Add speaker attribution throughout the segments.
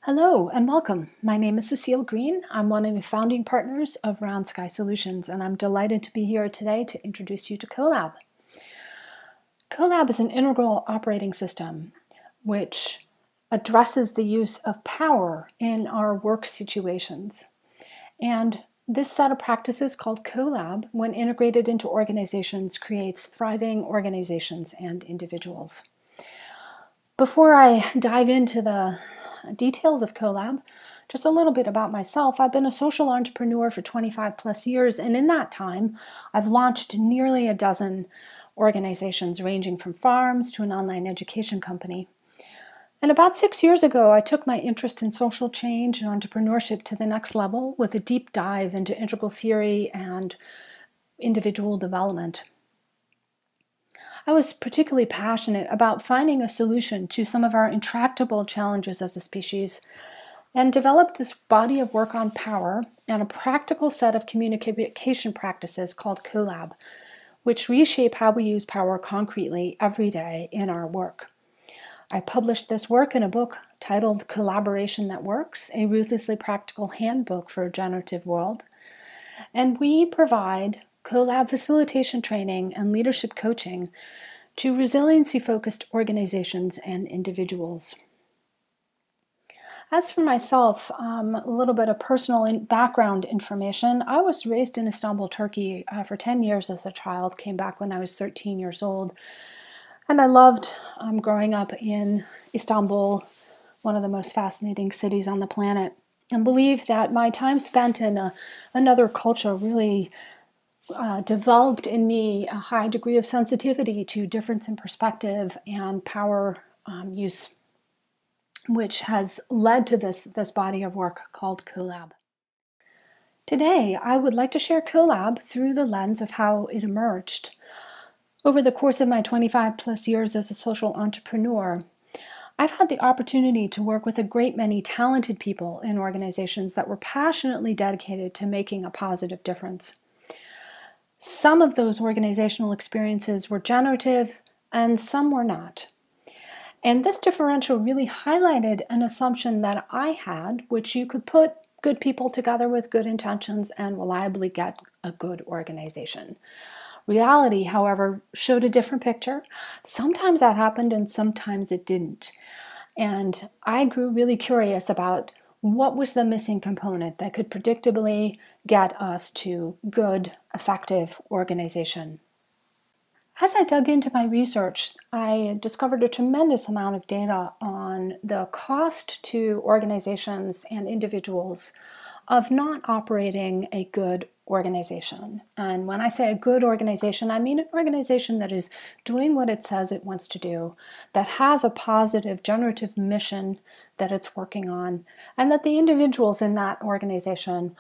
Speaker 1: Hello and welcome. My name is Cecile Green. I'm one of the founding partners of Round Sky Solutions, and I'm delighted to be here today to introduce you to Collab. Collab is an integral operating system which addresses the use of power in our work situations. And this set of practices called Collab, when integrated into organizations, creates thriving organizations and individuals. Before I dive into the details of Collab, just a little bit about myself. I've been a social entrepreneur for 25 plus years, and in that time, I've launched nearly a dozen organizations ranging from farms to an online education company. And about 6 years ago, I took my interest in social change and entrepreneurship to the next level with a deep dive into integral theory and individual development. I was particularly passionate about finding a solution to some of our intractable challenges as a species and developed this body of work on power and a practical set of communication practices called Collab, which reshape how we use power concretely every day in our work. I published this work in a book titled Collaboration That Works, a ruthlessly practical handbook for a generative world. And we provide Collab facilitation training and leadership coaching to resiliency-focused organizations and individuals. As for myself, a little bit of personal background information. I was raised in Istanbul, Turkey for 10 years as a child, came back when I was 13 years old. And I loved growing up in Istanbul, one of the most fascinating cities on the planet, and believe that my time spent in another culture really developed in me a high degree of sensitivity to difference in perspective and power use, which has led to this body of work called Collab. Today, I would like to share Collab through the lens of how it emerged. Over the course of my 25 plus years as a social entrepreneur, I've had the opportunity to work with a great many talented people in organizations that were passionately dedicated to making a positive difference. Some of those organizational experiences were generative and some were not. And this differential really highlighted an assumption that I had, which you could put good people together with good intentions and reliably get a good organization. Reality, however, showed a different picture. Sometimes that happened and sometimes it didn't. And I grew really curious about what was the missing component that could predictably get us to good, effective organization. As I dug into my research, I discovered a tremendous amount of data on the cost to organizations and individuals of not operating a good organization. And when I say a good organization, I mean an organization that is doing what it says it wants to do, that has a positive, generative mission that it's working on, and that the individuals in that organization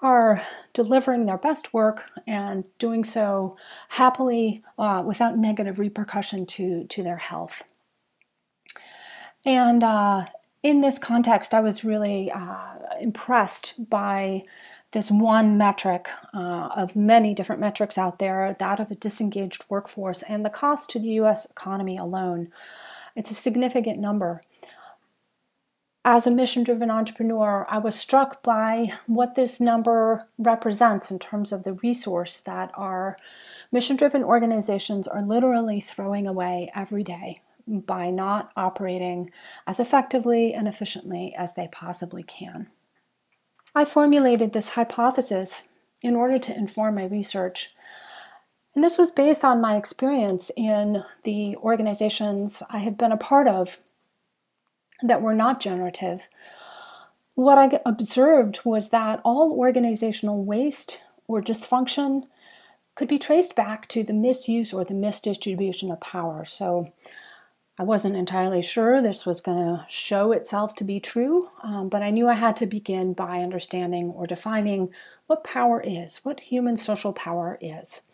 Speaker 1: are delivering their best work and doing so happily without negative repercussion to their health. And in this context, I was really impressed by this one metric of many different metrics out there, that of a disengaged workforce and the cost to the U.S. economy alone. It's a significant number. As a mission-driven entrepreneur, I was struck by what this number represents in terms of the resource that our mission-driven organizations are literally throwing away every day by not operating as effectively and efficiently as they possibly can. I formulated this hypothesis in order to inform my research, and this was based on my experience in the organizations I had been a part of that were not generative. What I observed was that all organizational waste or dysfunction could be traced back to the misuse or the misdistribution of power. So I wasn't entirely sure this was going to show itself to be true, but I knew I had to begin by understanding or defining what power is, what human social power is.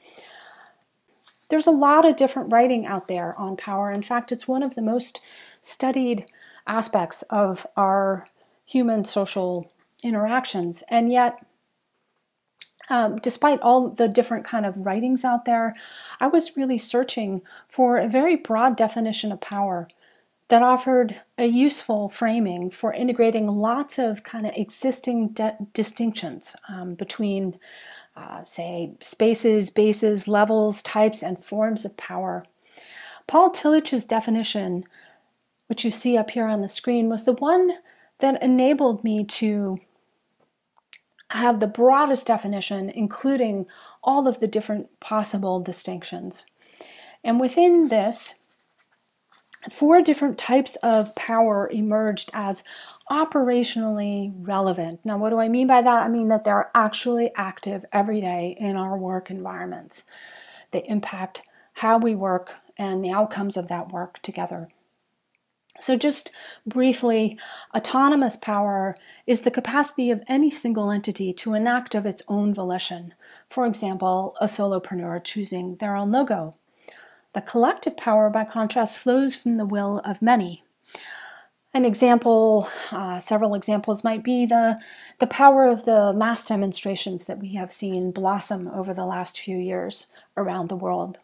Speaker 1: There's a lot of different writing out there on power. In fact, it's one of the most studied aspects of our human social interactions. And yet, despite all the different kind of writings out there, I was really searching for a very broad definition of power that offered a useful framing for integrating lots of kind of existing distinctions between, say, spaces, bases, levels, types, and forms of power. Paul Tillich's definition, which you see up here on the screen, was the one that enabled me to have the broadest definition, including all of the different possible distinctions. And within this, 4 different types of power emerged as operationally relevant. Now, what do I mean by that? I mean that they're actually active every day in our work environments. They impact how we work and the outcomes of that work together. So just briefly, autonomous power is the capacity of any single entity to enact of its own volition. For example, a solopreneur choosing their own logo. The collective power, by contrast, flows from the will of many. An example, several examples might be the power of the mass demonstrations that we have seen blossom over the last few years around the world.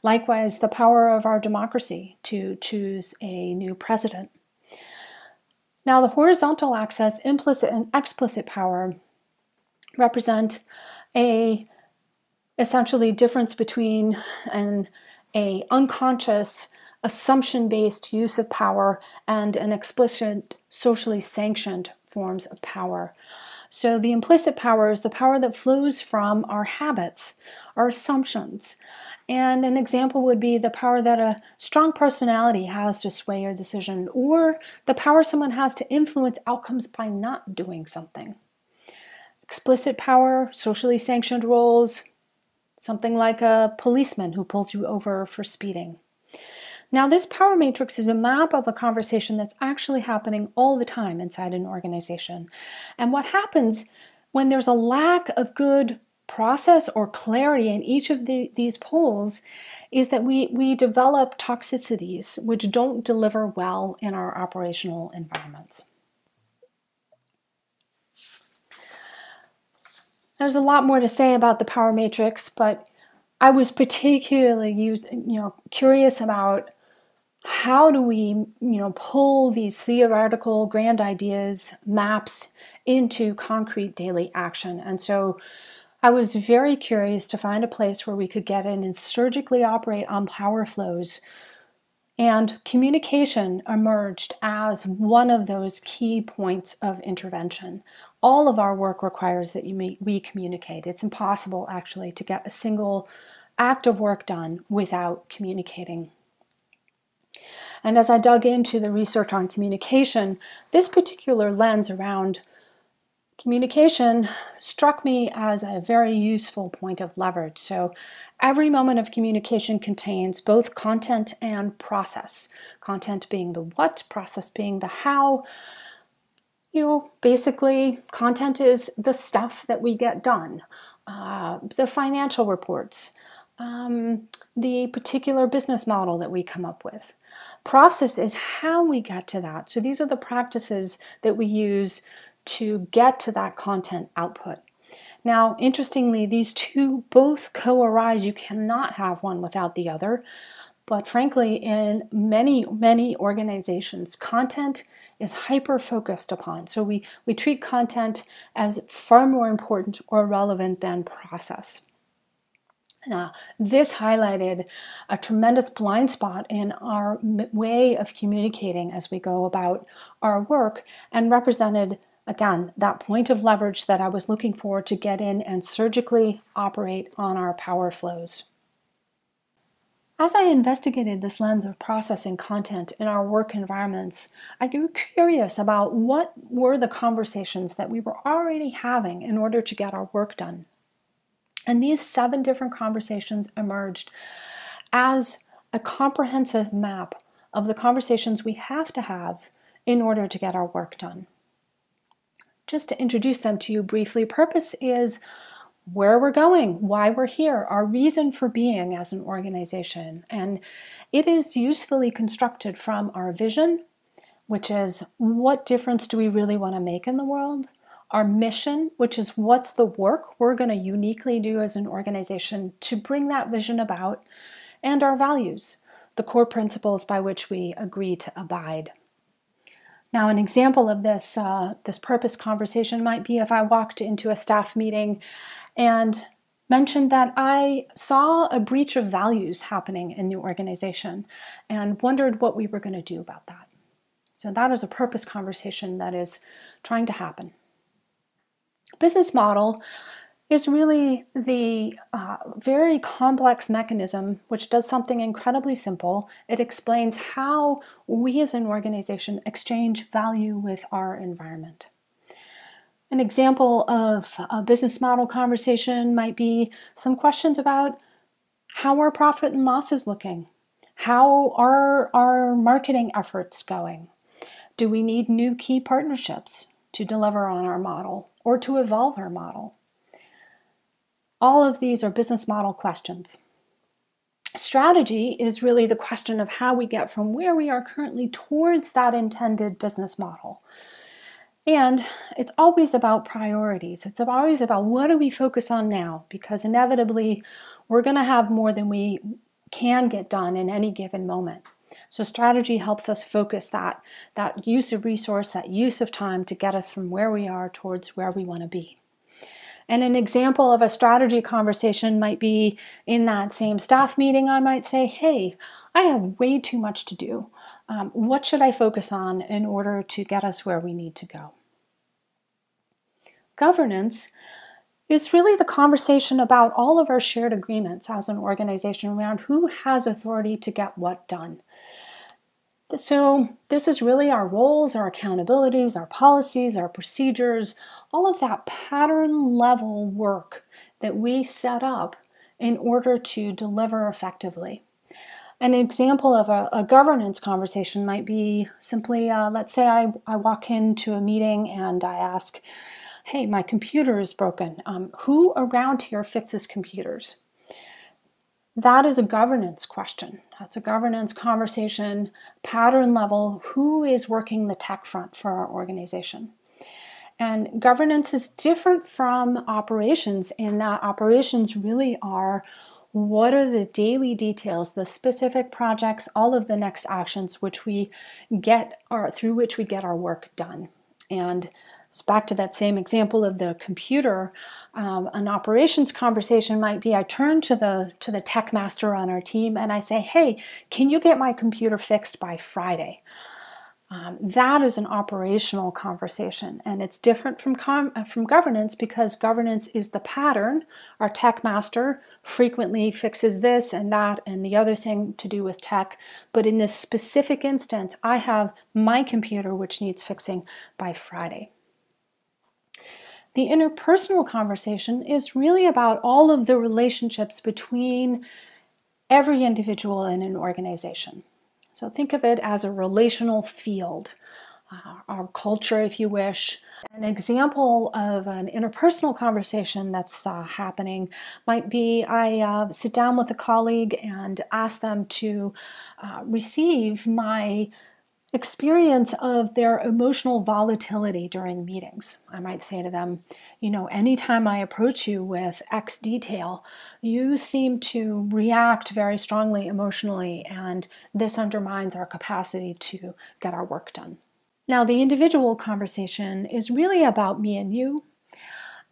Speaker 1: Likewise, the power of our democracy to choose a new president. Now, the horizontal axis, implicit and explicit power, represent a essentially difference between an unconscious, assumption-based use of power and an explicit, socially sanctioned forms of power. So the implicit power is the power that flows from our habits, our assumptions. And an example would be the power that a strong personality has to sway a decision, or the power someone has to influence outcomes by not doing something. Explicit power, socially sanctioned roles, something like a policeman who pulls you over for speeding. Now, this power matrix is a map of a conversation that's actually happening all the time inside an organization. And what happens when there's a lack of good process or clarity in each of these poles is that we develop toxicities which don't deliver well in our operational environments. There's a lot more to say about the power matrix, but I was particularly curious about how do we pull these theoretical grand ideas, maps, into concrete daily action. And so I was very curious to find a place where we could get in and surgically operate on power flows. And communication emerged as one of those key points of intervention. All of our work requires that we communicate. It's impossible, actually, to get a single act of work done without communicating. And as I dug into the research on communication, this particular lens around communication struck me as a very useful point of leverage. So every moment of communication contains both content and process. Content being the what, process being the how. Basically, content is the stuff that we get done. The financial reports, the particular business model that we come up with. Process is how we get to that. So these are the practices that we use to get to that content output. Now, interestingly, these two both co-arise. You cannot have one without the other. But frankly, in many, many organizations, content is hyper-focused upon. So we treat content as far more important or relevant than process. Now, this highlighted a tremendous blind spot in our way of communicating as we go about our work and represented, again, that point of leverage that I was looking for to get in and surgically operate on our power flows. As I investigated this lens of processing content in our work environments, I grew curious about what were the conversations that we were already having in order to get our work done. And these 7 different conversations emerged as a comprehensive map of the conversations we have to have in order to get our work done. Just to introduce them to you briefly, purpose is where we're going, why we're here, our reason for being as an organization. And it is usefully constructed from our vision, which is what difference do we really want to make in the world? Our mission, which is what's the work we're going to uniquely do as an organization to bring that vision about, and our values. the core principles by which we agree to abide. Now, an example of this, this purpose conversation might be if I walked into a staff meeting and mentioned that I saw a breach of values happening in the organization and wondered what we were going to do about that. So that is a purpose conversation that is trying to happen. Business model is really the very complex mechanism which does something incredibly simple. It explains how we as an organization exchange value with our environment. An example of a business model conversation might be some questions about how are profit and losses looking? How are our marketing efforts going? Do we need new key partnerships to deliver on our model or to evolve our model? All of these are business model questions. Strategy is really the question of how we get from where we are currently towards that intended business model. And it's always about priorities. It's always about what do we focus on now, because inevitably we're going to have more than we can get done in any given moment. So strategy helps us focus that use of resource, that use of time to get us from where we are towards where we want to be. And an example of a strategy conversation might be in that same staff meeting, I might say, hey, I have way too much to do. What should I focus on in order to get us where we need to go? Governance is really the conversation about all of our shared agreements as an organization around who has authority to get what done. So this is really our roles, our accountabilities, our policies, our procedures, all of that pattern level work that we set up in order to deliver effectively. An example of a governance conversation might be simply, let's say I walk into a meeting and I ask, hey, my computer is broken. Who around here fixes computers? That is a governance question. That's a governance conversation, pattern level. Who is working the tech front for our organization? And governance is different from operations in that operations really are what are the daily details, the specific projects, all of the next actions which we get through which we get our work done. And it's back to that same example of the computer. An operations conversation might be I turn to the tech master on our team and I say, hey, can you get my computer fixed by Friday? That is an operational conversation, and it's different from governance because governance is the pattern. Our tech master frequently fixes this and that and the other thing to do with tech, but in this specific instance, I have my computer which needs fixing by Friday. The interpersonal conversation is really about all of the relationships between every individual in an organization. So think of it as a relational field, our culture, if you wish. An example of an interpersonal conversation that's happening might be I sit down with a colleague and ask them to receive my experience of their emotional volatility during meetings. I might say to them, you know, anytime I approach you with X detail, you seem to react very strongly emotionally, and this undermines our capacity to get our work done. Now, the individual conversation is really about me and you.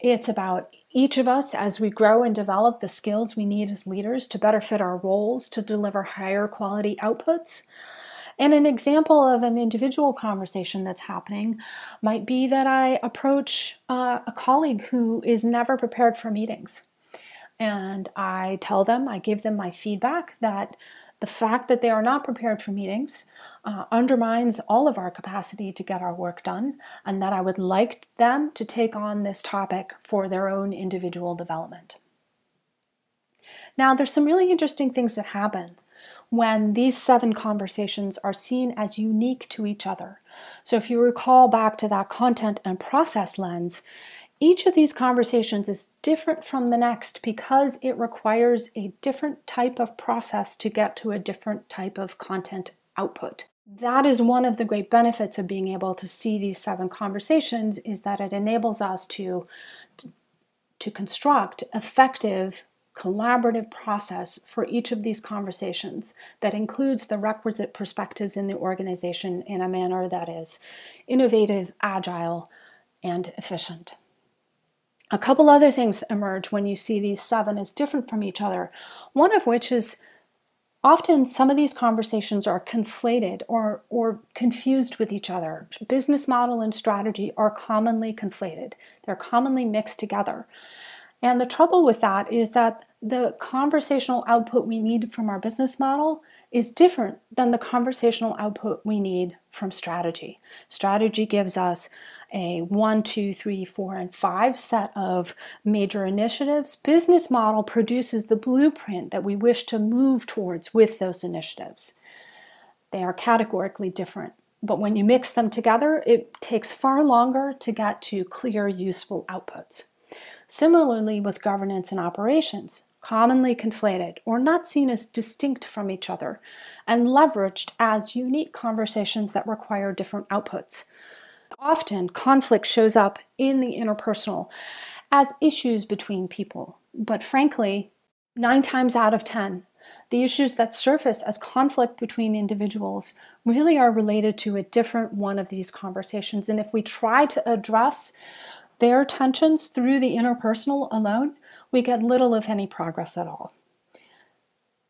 Speaker 1: It's about each of us as we grow and develop the skills we need as leaders to better fit our roles to deliver higher quality outputs. And an example of an individual conversation that's happening might be that I approach a colleague who is never prepared for meetings. And I tell them, I give them my feedback that the fact that they are not prepared for meetings undermines all of our capacity to get our work done, and that I would like them to take on this topic for their own individual development. Now, there's some really interesting things that happen when these 7 conversations are seen as unique to each other. So if you recall back to that content and process lens, each of these conversations is different from the next because it requires a different type of process to get to a different type of content output. That is one of the great benefits of being able to see these 7 conversations, is that it enables us to construct effective collaborative process for each of these conversations that includes the requisite perspectives in the organization in a manner that is innovative, agile, and efficient. A couple other things emerge when you see these 7 as different from each other, one of which is often some of these conversations are conflated or confused with each other. Business model and strategy are commonly conflated. They're commonly mixed together. And the trouble with that is that the conversational output we need from our business model is different than the conversational output we need from strategy. Strategy gives us a 1, 2, 3, 4, and 5 set of major initiatives. Business model produces the blueprint that we wish to move towards with those initiatives. They are categorically different, but when you mix them together, it takes far longer to get to clear, useful outputs. Similarly with governance and operations, commonly conflated or not seen as distinct from each other and leveraged as unique conversations that require different outputs. Often, conflict shows up in the interpersonal as issues between people, but frankly, 9 times out of 10, the issues that surface as conflict between individuals really are related to a different one of these conversations. And if we try to address their tensions through the interpersonal alone, we get little, if any, progress at all.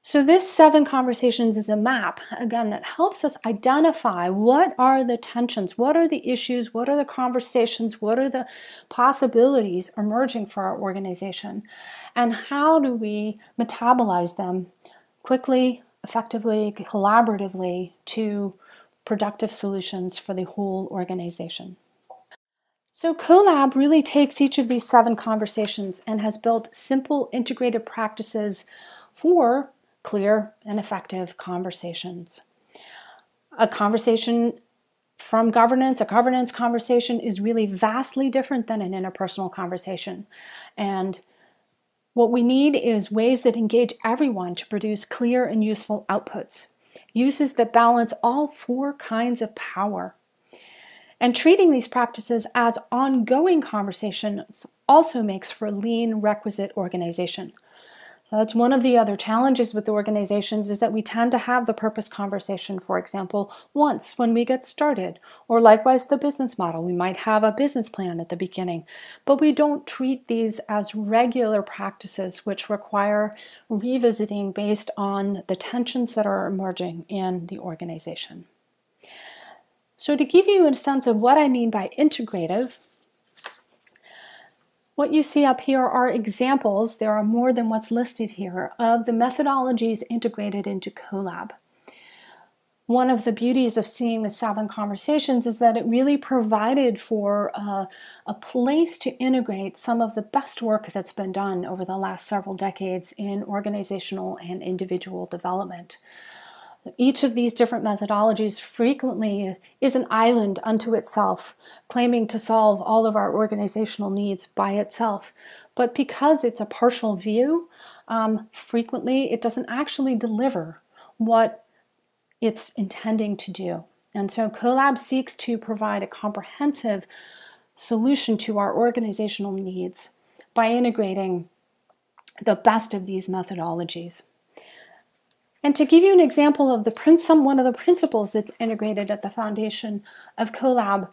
Speaker 1: So this 7 conversations is a map, again, that helps us identify what are the tensions, what are the issues, what are the conversations, what are the possibilities emerging for our organization, and how do we metabolize them quickly, effectively, collaboratively to productive solutions for the whole organization. So Collab really takes each of these 7 conversations and has built simple integrated practices for clear and effective conversations. A conversation from governance, a governance conversation is really vastly different than an interpersonal conversation. And what we need is ways that engage everyone to produce clear and useful outputs, uses that balance all 4 kinds of power. And treating these practices as ongoing conversations also makes for lean, requisite organization. So that's one of the other challenges with organizations is that we tend to have the purpose conversation, for example, once when we get started, or likewise the business model. We might have a business plan at the beginning, but we don't treat these as regular practices which require revisiting based on the tensions that are emerging in the organization. So to give you a sense of what I mean by integrative, what you see up here are examples, there are more than what's listed here, of the methodologies integrated into Collab. One of the beauties of seeing the 7 conversations is that it really provided for a place to integrate some of the best work that's been done over the last several decades in organizational and individual development. Each of these different methodologies frequently is an island unto itself, claiming to solve all of our organizational needs by itself. But because it's a partial view, frequently it doesn't actually deliver what it's intending to do. And so Collab seeks to provide a comprehensive solution to our organizational needs by integrating the best of these methodologies. And to give you an example of one of the principles that's integrated at the foundation of Collab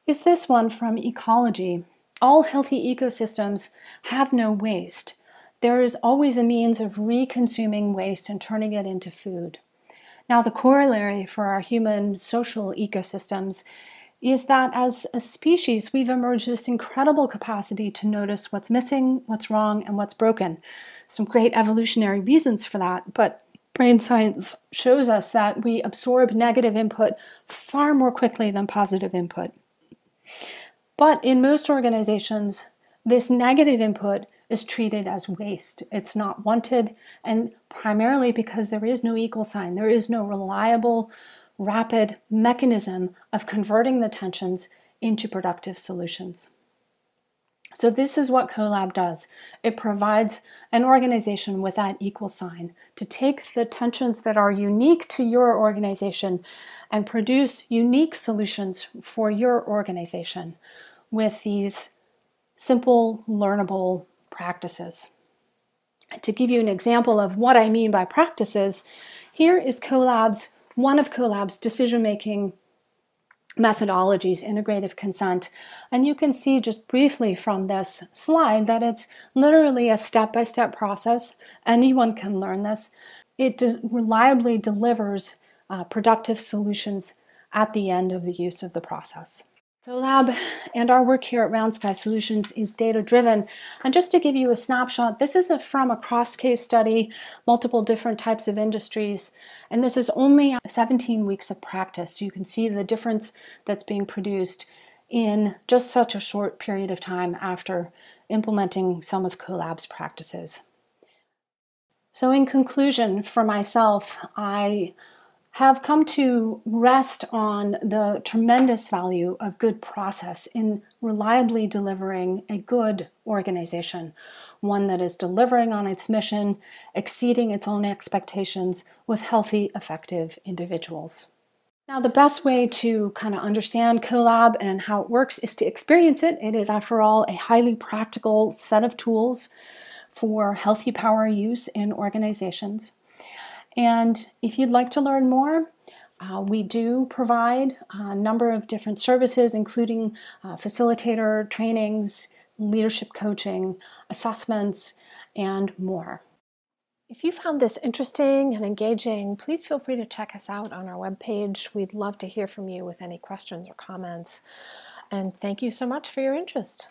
Speaker 1: is this one from ecology. All healthy ecosystems have no waste. There is always a means of reconsuming waste and turning it into food. Now, the corollary for our human social ecosystems is that as a species, we've emerged this incredible capacity to notice what's missing, what's wrong, and what's broken. Some great evolutionary reasons for that, but brain science shows us that we absorb negative input far more quickly than positive input. But in most organizations, this negative input is treated as waste. It's not wanted, and primarily because there is no equal sign. There is no reliable, rapid mechanism of converting the tensions into productive solutions. So this is what Collab does. It provides an organization with that equal sign to take the tensions that are unique to your organization and produce unique solutions for your organization with these simple, learnable practices. To give you an example of what I mean by practices, here is one of Collab's decision-making methodologies, integrative consent. And you can see just briefly from this slide that it's literally a step-by-step process. Anyone can learn this. It reliably delivers productive solutions at the end of the use of the process. Collab and our work here at Round Sky Solutions is data-driven. And just to give you a snapshot, this is from a cross-case study, multiple different types of industries, and this is only 17 weeks of practice. You can see the difference that's being produced in just such a short period of time after implementing some of Collab's practices. So in conclusion, for myself, I have come to rest on the tremendous value of good process in reliably delivering a good organization, one that is delivering on its mission, exceeding its own expectations with healthy, effective individuals. Now, the best way to kind of understand Collab and how it works is to experience it. It is, after all, a highly practical set of tools for healthy power use in organizations. And if you'd like to learn more, we do provide a number of different services, including facilitator trainings, leadership coaching, assessments, and more. If you found this interesting and engaging, please feel free to check us out on our webpage. We'd love to hear from you with any questions or comments. And thank you so much for your interest.